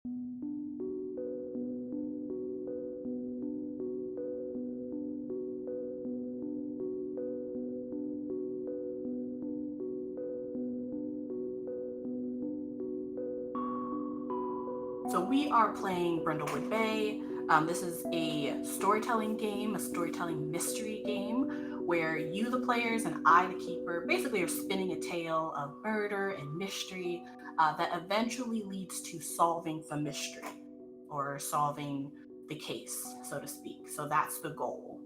So we are playing Brindlewood Bay. This is a storytelling game, a storytelling mystery game, where you, the players, and I, the keeper, basically are spinning a tale of murder and mystery that eventually leads to solving the mystery or solving the case, so to speak. So that's the goal.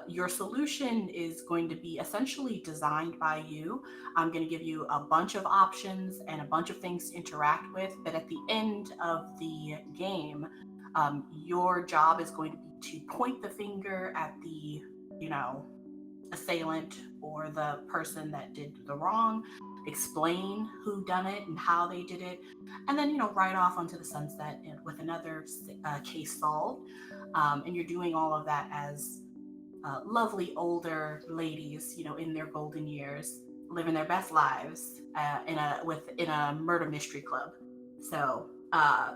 Your solution is going to be essentially designed by you. I'm going to give you a bunch of options and a bunch of things to interact with, but at the end of the game, your job is going to be to point the finger at the, assailant or the person that did the wrong, explain who done it and how they did it, and then, ride off onto the sunset with another case solved. And you're doing all of that as lovely older ladies, in their golden years, living their best lives in a murder mystery club. So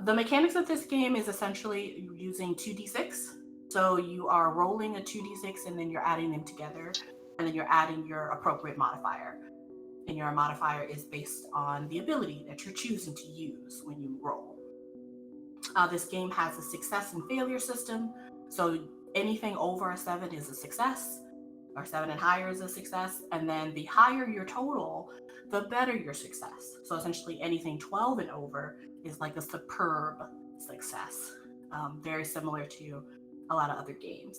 the mechanics of this game is essentially using 2d6. So you are rolling a 2d6 and then you're adding them together, and then you're adding your appropriate modifier. And your modifier is based on the ability that you're choosing to use when you roll. This game has a success and failure system. So anything over a 7 is a success, or 7 and higher is a success. And then the higher your total, the better your success. So essentially anything 12 and over is like a superb success. Very similar to a lot of other games.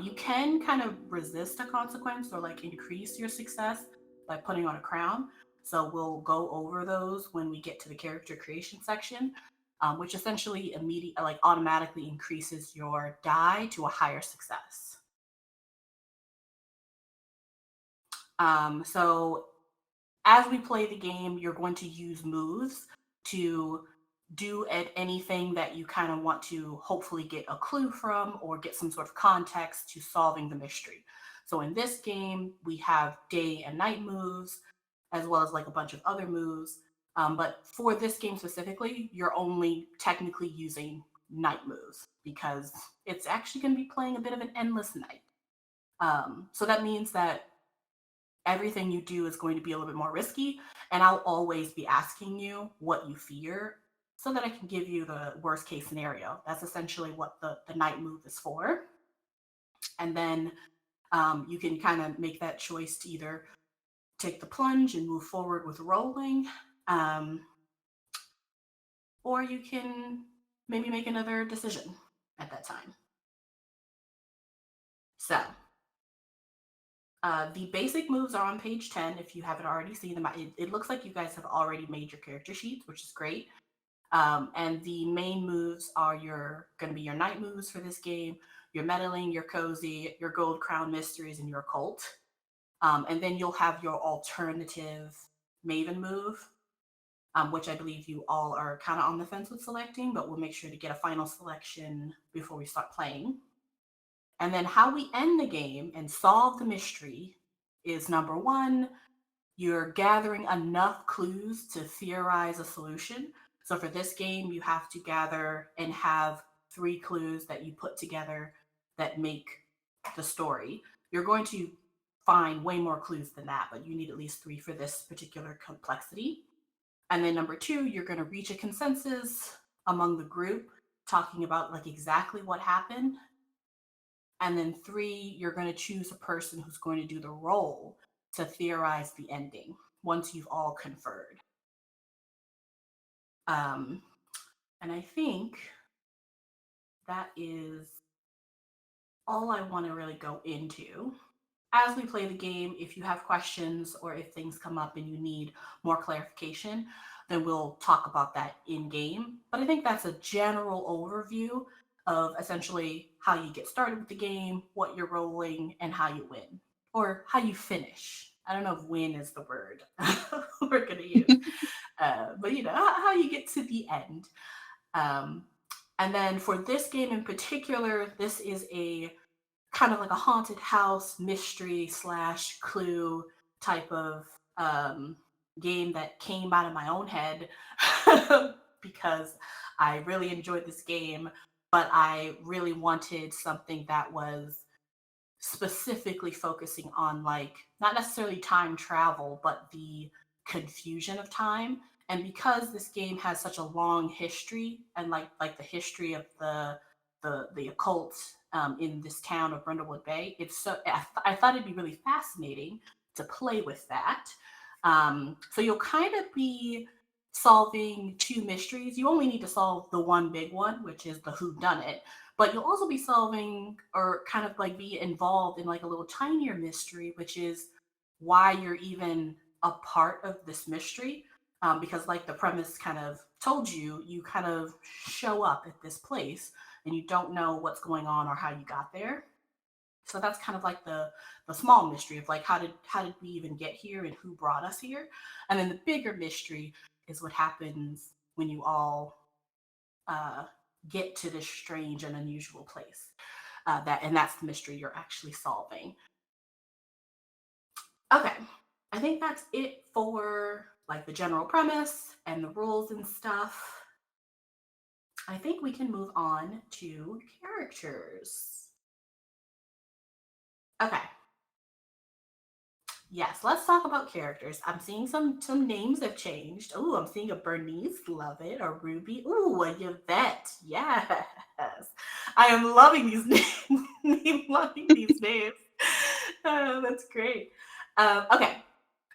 You can kind of resist a consequence or like increase your success by putting on a crown. So we'll go over those when we get to the character creation section, which essentially automatically increases your die to a higher success. So as we play the game, you're going to use moves to do at anything that you kind of want to hopefully get a clue from or get some sort of context to solving the mystery. So in this game, we have day and night moves, as well as like a bunch of other moves. But for this game specifically, you're only technically using night moves because it's actually going to be playing a bit of an endless night. So that means that everything you do is going to be a little bit more risky, and I'll always be asking you what you fear so that I can give you the worst case scenario. That's essentially what the night move is for. And then you can kind of make that choice to either take the plunge and move forward with rolling, or you can maybe make another decision at that time. So the basic moves are on page 10 if you haven't already seen them. It looks like you guys have already made your character sheets, which is great. And the main moves are going to be your night moves for this game, your meddling, your cozy, your gold crown mysteries, and your occult. And then you'll have your alternative maven move, which I believe you all are kind of on the fence with selecting, but we'll make sure to get a final selection before we start playing. And then how we end the game and solve the mystery is number 1, you're gathering enough clues to theorize a solution. So for this game, you have to gather and have 3 clues that you put together that make the story. You're going to find way more clues than that, but you need at least 3 for this particular complexity. And then number 2, you're going to reach a consensus among the group, talking about like exactly what happened. And then 3, you're going to choose a person who's going to do the role to theorize the ending once you've all conferred. And I think that is all I want to really go into. As we play the game, if you have questions or if things come up and you need more clarification, then we'll talk about that in game. But I think that's a general overview of essentially how you get started with the game, what you're rolling, and how you win, or how you finish. I don't know if win is the word we're going to use, but how you get to the end. And then for this game in particular, this is a kind of like a haunted house mystery / clue type of game that came out of my own head because I really enjoyed this game, but I really wanted something that was specifically focusing on like not necessarily time travel, but the confusion of time. And because this game has such a long history and like the history of the occult in this town of Brindlewood Bay, I thought it'd be really fascinating to play with that. So you'll kind of be solving two mysteries. You only need to solve the one big one, which is the who done it, but you'll also be solving or kind of like be involved in like a little tinier mystery, which is why you're even a part of this mystery. Because like the premise kind of told you, you kind of show up at this place and you don't know what's going on or how you got there. So that's kind of like the small mystery of like how did we even get here and who brought us here. And then the bigger mystery is what happens when you all uh, get to this strange and unusual place. That's the mystery you're actually solving. Okay, I think that's it for like the general premise and the rules and stuff. I think we can move on to characters. Okay. Yes, let's talk about characters. I'm seeing some names have changed. Oh, I'm seeing a Bernice, love it. A Ruby. Ooh, a Yvette. Yes. I am loving these names. Loving these names. That's great. Okay.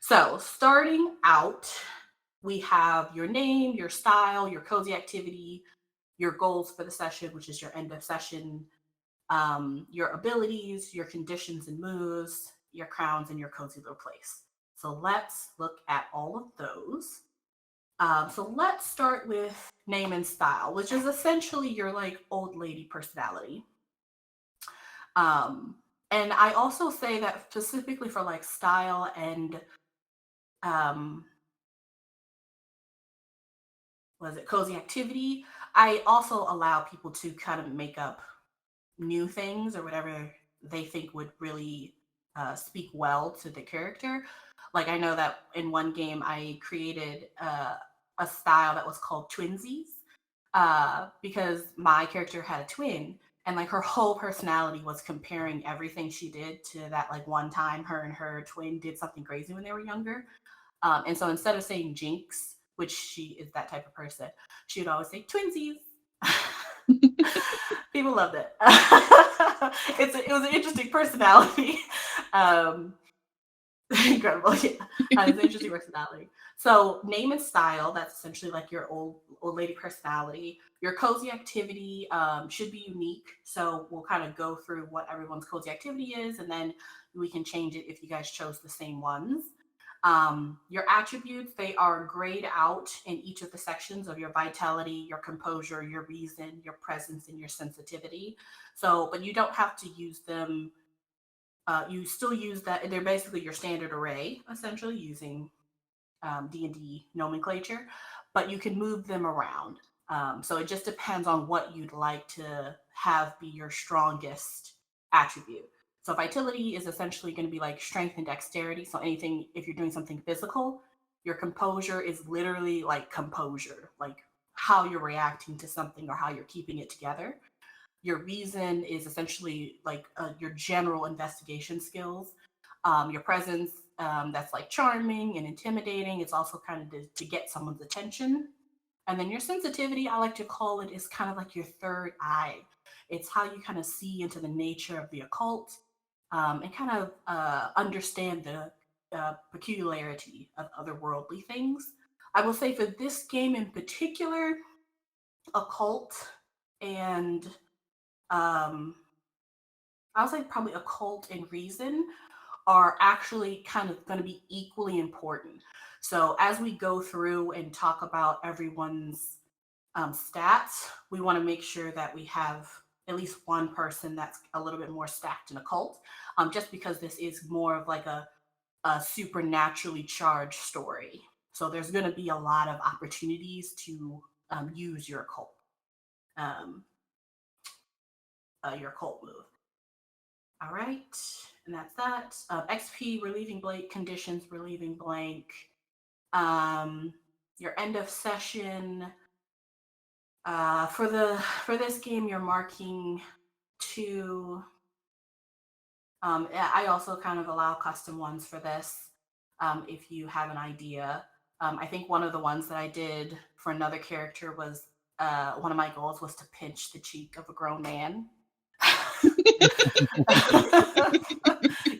So starting out, we have your name, your style, your cozy activity, your goals for the session, which is your end of session, your abilities, your conditions and moves, your crowns, and your cozy little place. So let's look at all of those. So let's start with name and style, which is essentially your like old lady personality. Um, and I also say that specifically for like style and um, was it cozy activity, I also allow people to kind of make up new things or whatever they think would really speak well to the character. Like I know that in one game I created a style that was called twinsies because my character had a twin and like her whole personality was comparing everything she did to that like one time her and her twin did something crazy when they were younger. And so instead of saying jinx, which she is that type of person, she would always say twinsies. People loved it. It was an interesting personality. Um, incredible, yeah. It's an interesting personality. So name and style, that's essentially like your old lady personality. Your cozy activity should be unique. So we'll kind of go through what everyone's cozy activity is, and then we can change it if you guys chose the same ones. Your attributes, they are grayed out in each of the sections of your vitality, your composure, your reason, your presence, and your sensitivity. So, but you don't have to use them. You still use that. They're basically your standard array, essentially using D&D nomenclature, but you can move them around. So it just depends on what you'd like to have be your strongest attribute. So vitality is essentially going to be like strength and dexterity. So anything, if you're doing something physical, your composure is literally like composure, like how you're reacting to something or how you're keeping it together. Your reason is essentially like your general investigation skills. Your presence, that's like charming and intimidating. It's also kind of to get someone's attention. And then your sensitivity, I like to call it, is kind of like your third eye. It's how you kind of see into the nature of the occult and kind of understand the peculiarity of otherworldly things. I will say for this game in particular, occult and I would say probably occult and reason are actually kind of going to be equally important. So as we go through and talk about everyone's stats, we want to make sure that we have at least one person that's a little bit more stacked in occult, just because this is more of like a supernaturally charged story. So there's going to be a lot of opportunities to use um, your occult move. All right, and that's that. XP, relieving blank, conditions, relieving blank. Um, your end of session. For this game, you're marking 2. I also kind of allow custom ones for this if you have an idea. I think one of the ones that I did for another character was one of my goals was to pinch the cheek of a grown man.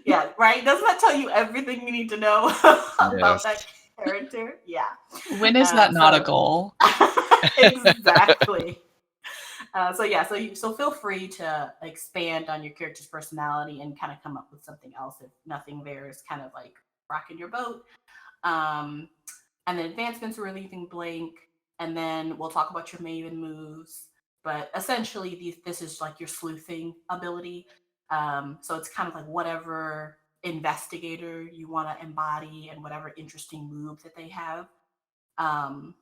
Yeah, right? Doesn't that tell you everything you need to know about that Yes. character? Yeah. When is that not a goal? Exactly. So feel free to expand on your character's personality and kind of come up with something else if nothing there is kind of like rocking your boat. And then advancements we're leaving blank, and then we'll talk about your maven moves. But essentially, this is like your sleuthing ability. So it's kind of like whatever investigator you want to embody and whatever interesting move that they have. Um,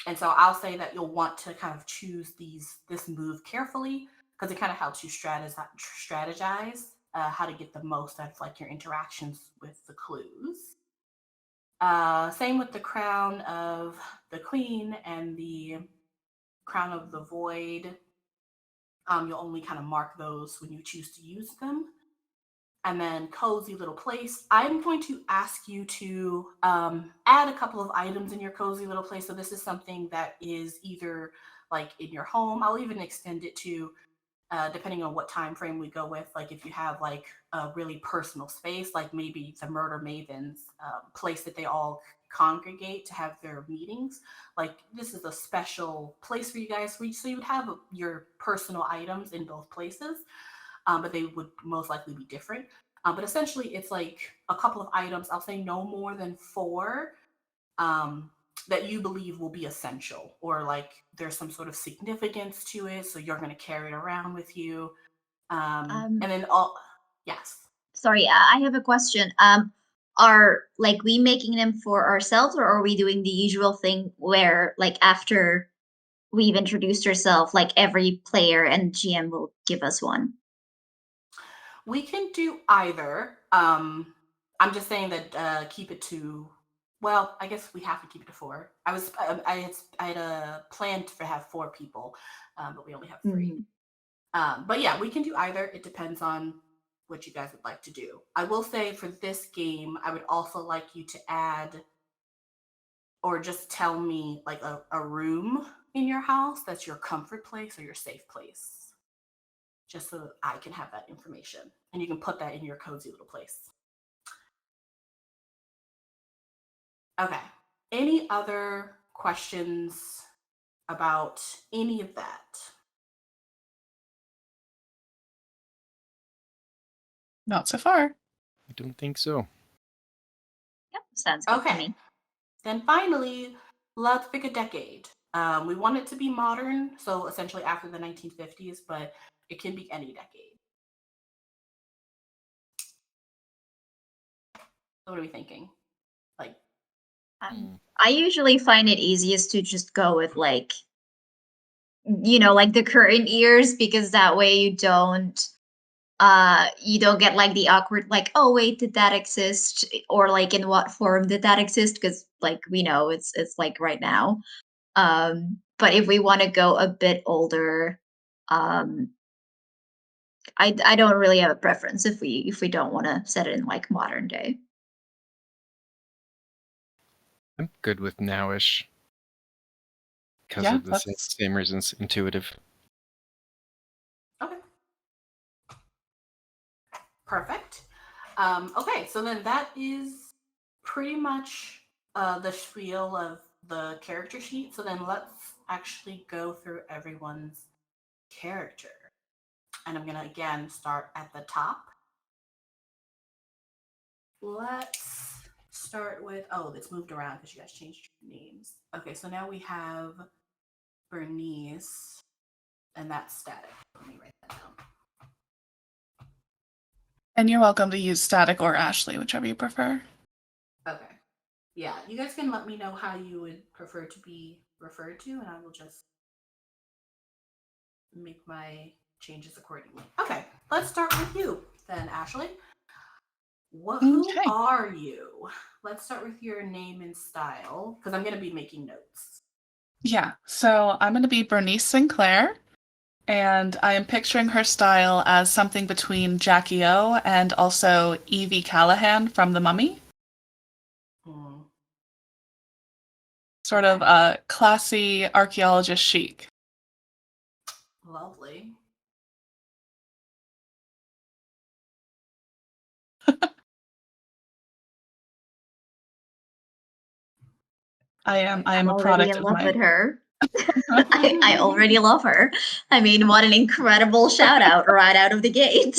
and so I'll say that you'll want to kind of choose this move carefully because it kind of helps you strategize how to get the most out of like your interactions with the clues. Same with the crown of the queen and the crown of the void. You'll only kind of mark those when you choose to use them. And then cozy little place. I'm going to ask you to add a couple of items in your cozy little place. So this is something that is either like in your home. I'll even extend it to depending on what time frame we go with. Like if you have like a really personal space, like maybe the Murder Mavens place that they all congregate to have their meetings. Like this is a special place for you guys. So you would have your personal items in both places but they would most likely be different. But essentially, it's like a couple of items. I'll say no more than 4 that you believe will be essential, or like there's some sort of significance to it, so you're going to carry it around with you. And then yes. Sorry, I have a question. Are like we making them for ourselves, or are we doing the usual thing where like after we've introduced ourselves, like every player and GM will give us one? We can do either. I'm just saying that keep it to. Well, I guess we have to keep it to 4. I had a plan to have 4 people, but we only have 3. But yeah, we can do either. It depends on what you guys would like to do. I will say for this game, I would also like you to add or just tell me like a room in your house that's your comfort place or your safe place, just so that I can have that information. And you can put that in your cozy little place. Okay. Any other questions about any of that? Not so far. I don't think so. Yep, sounds good to me. Then finally, let's pick a decade. We want it to be modern, so essentially after the 1950s, but it can be any decade. What are we thinking? Like, I usually find it easiest to just go with like, like the current years, because that way you don't get like the awkward like, oh wait, did that exist, or like in what form did that exist, because like we know it's like right now. But if we want to go a bit older, I don't really have a preference if we don't want to set it in like modern day. I'm good with nowish. Because of the same reasons, intuitive. Okay. Perfect. Okay, so then that is pretty much the spiel of the character sheet. So then let's actually go through everyone's character. And I'm going to again start at the top. Let's start with, it's moved around because you guys changed your names. Okay, so now we have Bernice, and that's static. Let me write that down. And you're welcome to use static or Ashley, whichever you prefer. Okay. Yeah, you guys can let me know how you would prefer to be referred to, and I will just make my changes accordingly. Okay, let's start with you then, Ashley. Who are you? Let's start with your name and style, because I'm going to be making notes. Yeah, so I'm going to be Bernice Sinclair, and I am picturing her style as something between Jackie O and also Evie Callahan from The Mummy. Mm. Sort of a classy archaeologist chic. Lovely. I am I'm a already product in of love my. with her. I already love her. I mean, what an incredible shout out right out of the gate.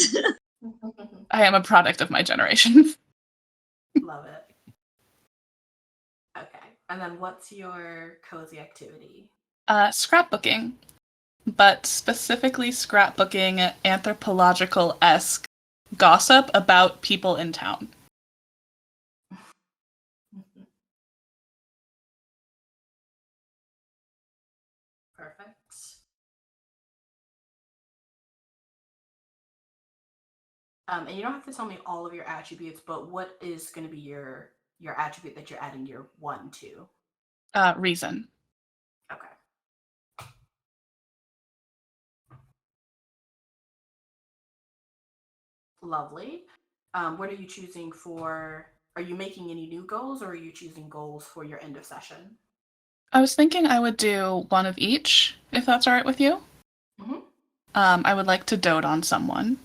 I am a product of my generation. Love it. Okay. And then what's your cozy activity? Scrapbooking, but specifically scrapbooking anthropological-esque gossip about people in town. Perfect. And you don't have to tell me all of your attributes, but what is going to be your attribute that you're adding your 1 to? Reason. Okay. Lovely. What are you choosing for? Are you making any new goals, or are you choosing goals for your end of session? I was thinking I would do one of each, if that's all right with you. Mm-hmm. I would like to dote on someone.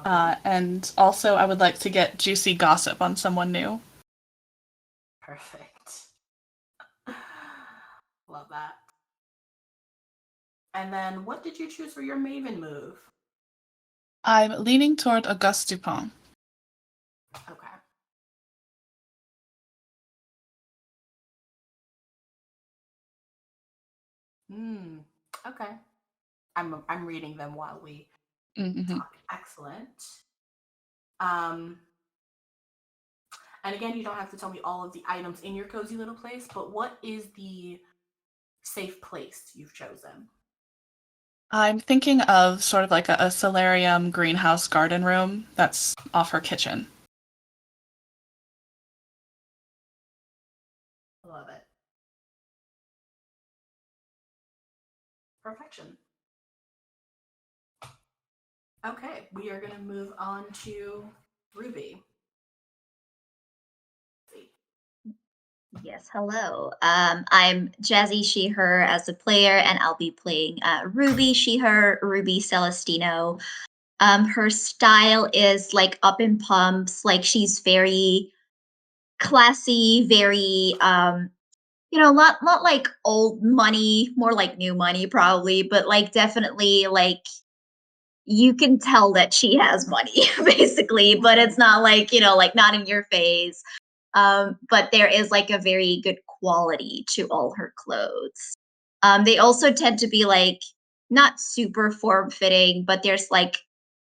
And also I would like to get juicy gossip on someone new. Perfect. Love that. And then what did you choose for your Maven move? I'm leaning toward Auguste Dupont. Okay. Okay. I'm reading them while we talk. Excellent. And again, you don't have to tell me all of the items in your cozy little place, but what is the safe place you've chosen? I'm thinking of sort of like a solarium greenhouse garden room that's off her kitchen. Love it. Perfection. Okay, we are going to move on to Ruby. Yes, hello. I'm Jazzy She Her as a player, and I'll be playing Ruby She Her, Ruby Celestino. Her style is like up in pumps, like she's very classy, very not like old money, more like new money probably, but like definitely like you can tell that she has money basically, but it's not like, like not in your face. But there is like a very good quality to all her clothes. They also tend to be like not super form fitting, but there's like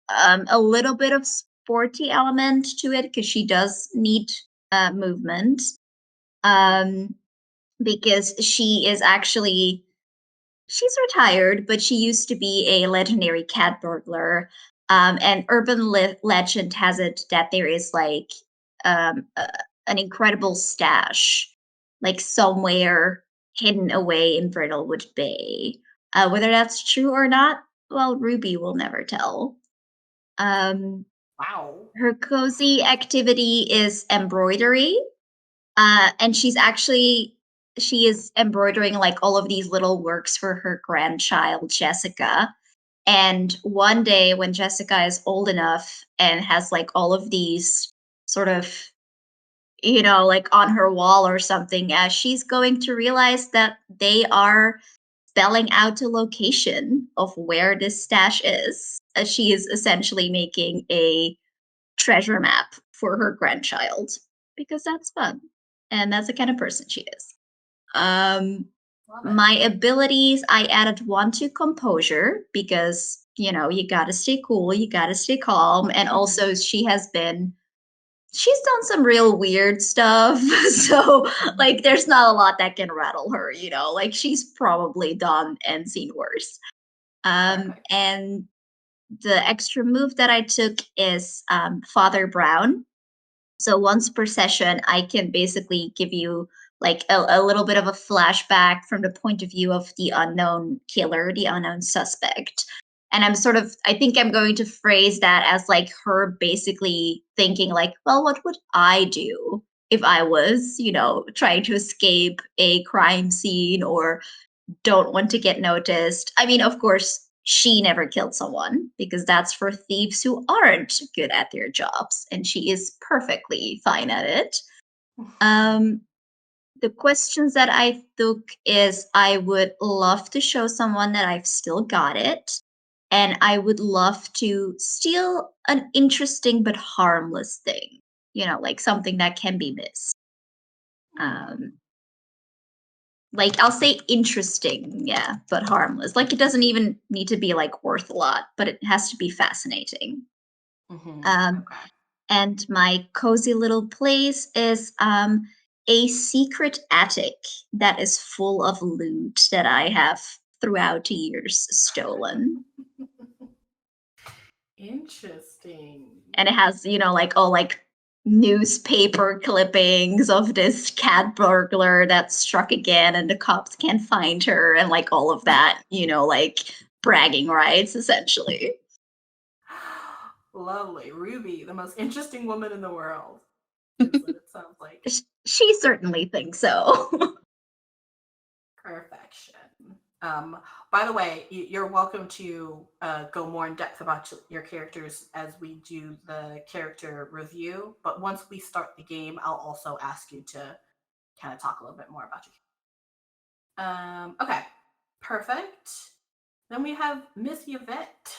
a little bit of sporty element to it because she does need movement. Because she is actually she's retired, but she used to be a legendary cat burglar. And urban legend has it that there is like an incredible stash, like somewhere hidden away in Brindlewood Bay. Whether that's true or not, well, Ruby will never tell. Wow. Her cozy activity is embroidery. And she is embroidering like all of these little works for her grandchild Jessica. And one day when Jessica is old enough and has like all of these sort of like on her wall or something, as she's going to realize that they are spelling out a location of where this stash is, as she is essentially making a treasure map for her grandchild because that's fun and that's the kind of person she is. My abilities, I added 1 to composure because you gotta stay cool, you gotta stay calm, and also she's done some real weird stuff. So like there's not a lot that can rattle her, like she's probably done and seen worse. And the extra move that I took is Father Brown. So once per session, I can basically give you like a little bit of a flashback from the point of view of the unknown killer, the unknown suspect. And I think I'm going to phrase that as like her basically thinking like, well, what would I do if I was, trying to escape a crime scene or don't want to get noticed? I mean, of course, she never killed someone because that's for thieves who aren't good at their jobs, and she is perfectly fine at it. The questions that I took is I would love to show someone that I've still got it. And I would love to steal an interesting but harmless thing, like something that can be missed. Like I'll say interesting, yeah, but harmless. Like it doesn't even need to be like worth a lot, but it has to be fascinating. Okay. And my cozy little place is a secret attic that is full of loot that I have throughout the years stolen. Interesting. And it has, like newspaper clippings of this cat burglar that struck again and the cops can't find her and like all of that, like bragging rights essentially. Lovely. Ruby, the most interesting woman in the world. Is what it sounds like. She certainly thinks so. Perfection. By the way, you're welcome to go more in depth about your characters as we do the character review. But once we start the game, I'll also ask you to kind of talk a little bit more about you. Okay, perfect. Then we have Miss Yvette.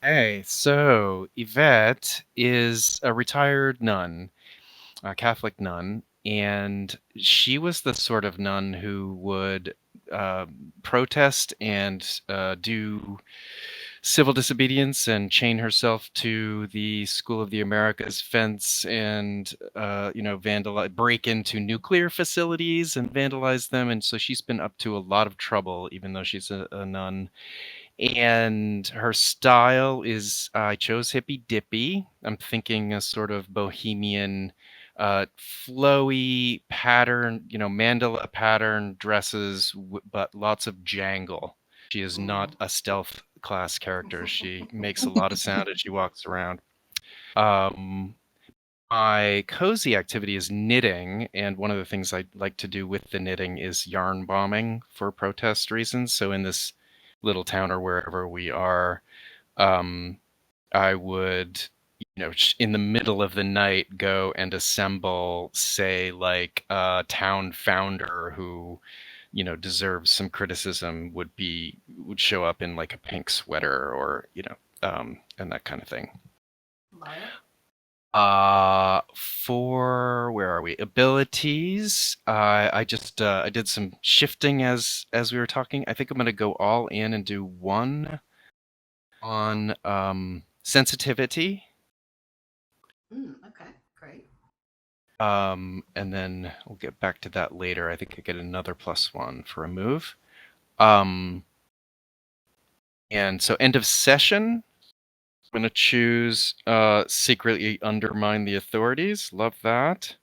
Hey, so Yvette is a retired nun, a Catholic nun, and she was the sort of nun who would protest and do civil disobedience and chain herself to the School of the Americas fence and break into nuclear facilities and vandalize them. And so she's been up to a lot of trouble, even though she's a nun. And her style is, I chose hippy dippy. I'm thinking a sort of bohemian, flowy pattern, mandala pattern dresses, but lots of jangle. She is not a stealth class character. She makes a lot of sound as she walks around. My cozy activity is knitting, and one of the things I like to do with the knitting is yarn bombing for protest reasons. So in this little town or wherever we are, I would, in the middle of the night, go and assemble, say, like a town founder who, deserves some criticism would show up in like a pink sweater or, and that kind of thing. For where are we? Abilities. I did some shifting as we were talking. I think I'm gonna go all in and do one on sensitivity. Okay, great. And then we'll get back to that later. I think I get another +1 for a move. And so end of session. I'm going to choose secretly undermine the authorities. Love that.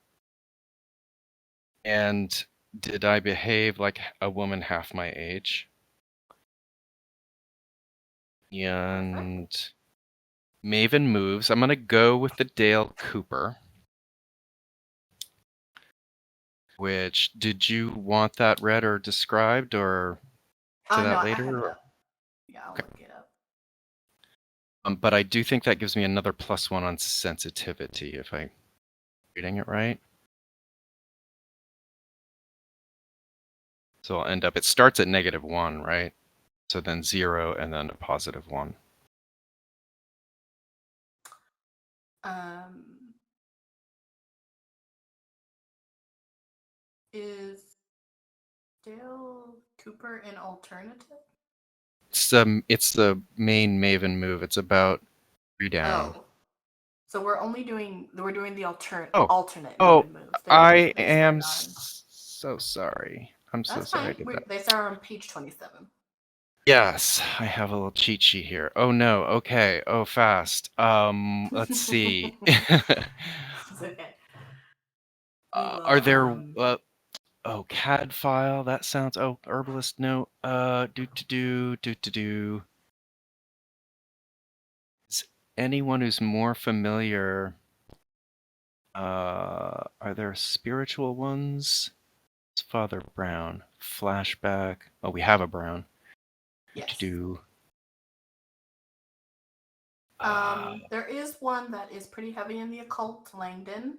And did I behave like a woman half my age? And Maven moves. I'm going to go with the Dale Cooper. Which, did you want that read or described or to that later? I have it up. Yeah, I'll look it up. But I do think that gives me another +1 on sensitivity if I'm reading it right. So I'll end up, it starts at -1, right? So then 0 and then a +1. Is Dale Cooper an alternative? It's the main Maven move. It's about 3 down. Oh. So we're doing the alternate Maven moves. I am so sorry. I'm so sorry I did that. They start on page 27. Yes, I have a little cheat sheet here. Oh no, okay. Oh, fast. Let's see. It's okay. We will. Are there CAD file? That sounds herbalist note. Do. Is anyone who's more familiar? Are there spiritual ones? It's Father Brown. Flashback. Oh, we have a Brown. Yes. Do. There is one that is pretty heavy in the occult, Langdon.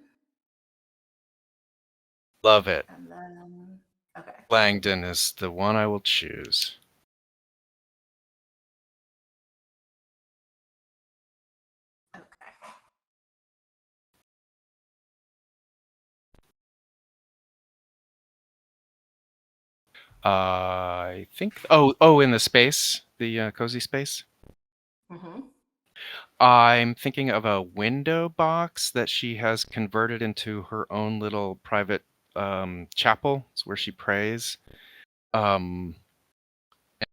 Love it. And then, okay. Langdon is the one I will choose. Okay. I think. Oh, in the space, the cozy space. Mm-hmm. I'm thinking of a window box that she has converted into her own little private chapel. It's where she prays. And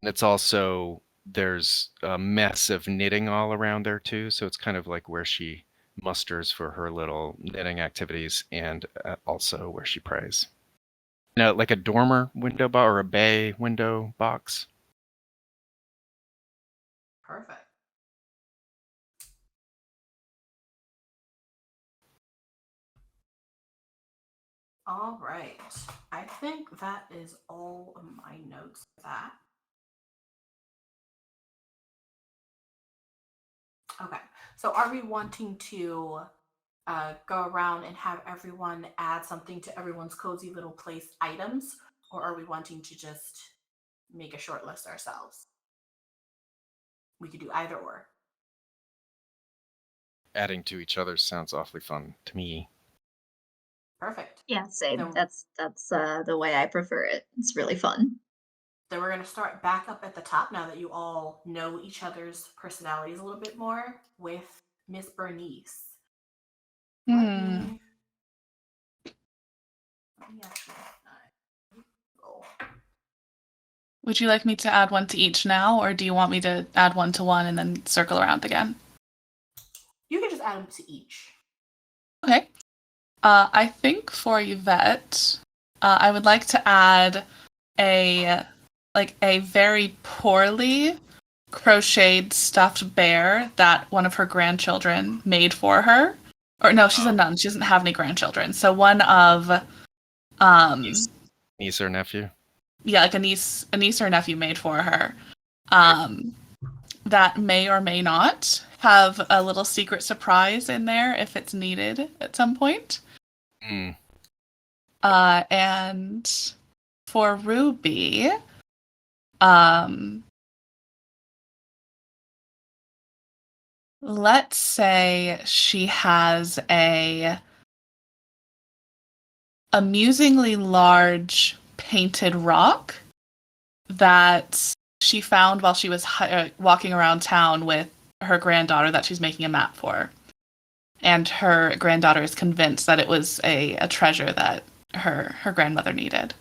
it's also, there's a mess of knitting all around there too. So it's kind of like where she musters for her little knitting activities and also where she prays. Like a dormer window box or a bay window box. Perfect. All right. I think that is all of my notes for that. Okay. So are we wanting to go around and have everyone add something to everyone's cozy little place items, or are we wanting to just make a short list ourselves? We could do either or. Adding to each other sounds awfully fun to me. Perfect. Yeah, same. Then, That's the way I prefer it. It's really fun. then we're going to start back up at the top now that you all know each other's personalities a little bit more with Miss Bernice. Let me actually. Oh. Would you like me to add one to each now, or do you want me to add one to one and then circle around again? You can just add them to each. Okay. I think for Yvette, I would like to add a very poorly crocheted stuffed bear that one of her grandchildren made for her. Or no, she's a nun. She doesn't have any grandchildren. So one of Niece or nephew? Yeah, like a niece or nephew made for her. That may or may not have a little secret surprise in there if it's needed at some point. And for Ruby, let's say she has a amusingly large painted rock that she found while she was walking around town with her granddaughter that she's making a map for. And her granddaughter is convinced that it was a treasure that her grandmother needed.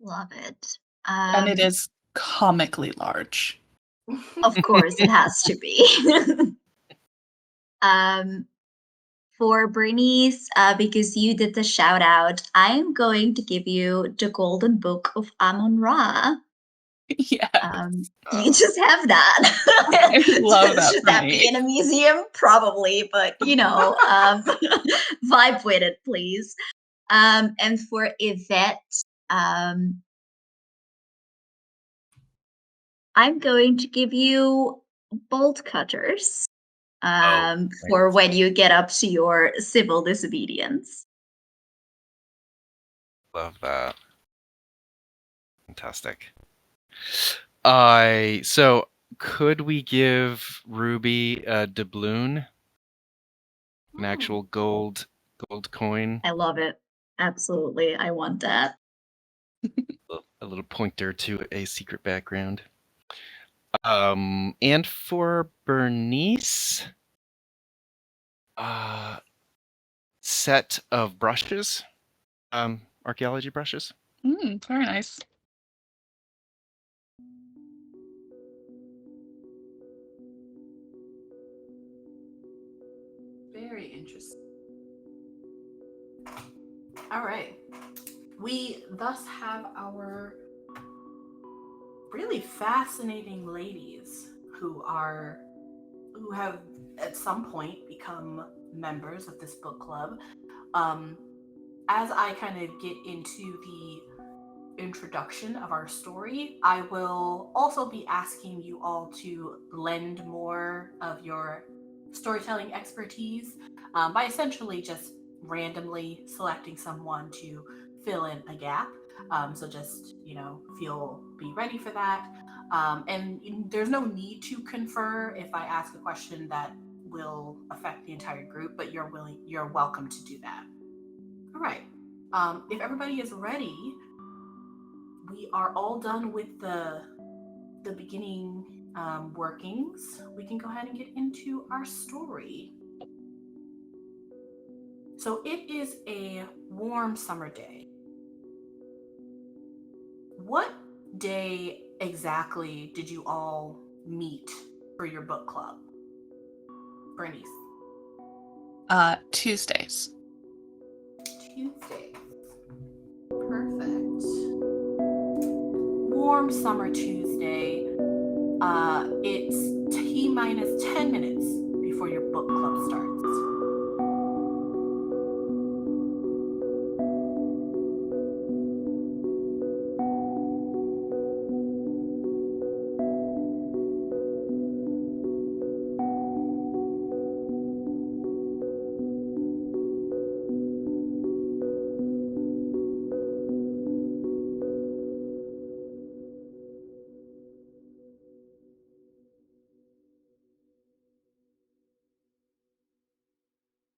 Love it. And it is comically large. Of course, it has to be. For Bernice, because you did the shout out, I'm going to give you the Golden Book of Amun-Ra. Yeah. You just have that. I love that. Should that be in a museum? Probably, but vibe with it, please. And for Yvette, I'm going to give you bolt cutters for when you get up to your civil disobedience. Love that. Fantastic. So could we give Ruby a doubloon? An actual gold coin? I love it. Absolutely. I want that. A little pointer to a secret background. And for Bernice, set of brushes, archaeology brushes. Very nice. All right. We thus have our really fascinating ladies who have at some point become members of this book club. As I kind of get into the introduction of our story, I will also be asking you all to lend more of your storytelling expertise by essentially just randomly selecting someone to fill in a gap. So just, be ready for that. And there's no need to confer if I ask a question that will affect the entire group, but you're welcome to do that. All right. If everybody is ready, we are all done with the beginning workings. We can go ahead and get into our story. So it is a warm summer day. What day exactly did you all meet for your book club? Bernice. Tuesdays. Tuesdays. Perfect. Warm summer Tuesday. It's T-minus 10 minutes before your book club starts.